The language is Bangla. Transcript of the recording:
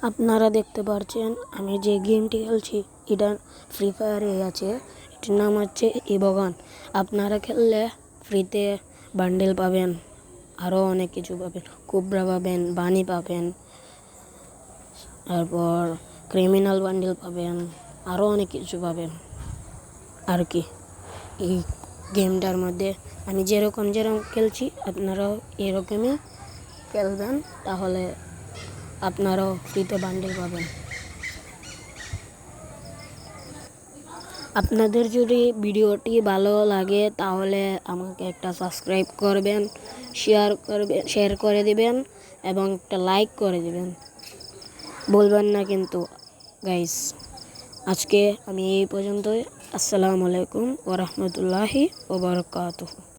আপনারা দেখতে পাচ্ছেন আমি যে গেমটি খেলছি এটা ফ্রি ফায়ারে আছে। এটার নাম হচ্ছে ইবোগান। আপনারা খেললে ফ্রিতে বান্ডেল পাবেন, আরও অনেক কিছু পাবেন। কোবরা পাবেন, বানি পাবেন, তারপর ক্রিমিনাল বান্ডেল পাবেন, আরও অনেক কিছু পাবেন আর কি। এই গেমটার মধ্যে আমি যেরকম খেলছি আপনারাও এরকমই খেলবেন, তাহলে আপনারাও ফ্রিতে বান্ডেল পাবেন। আপনাদের যদি ভিডিওটি ভালো লাগে তাহলে আমাকে একটা সাবস্ক্রাইব করবেন, শেয়ার করে দিবেন এবং একটা লাইক করে দিবেন, বলবেন না কিন্তু গাইস। আজকে আমি এই পর্যন্তই। আসসালামু আলাইকুম ওয়া রাহমাতুল্লাহি ওয়া বারাকাতুহু।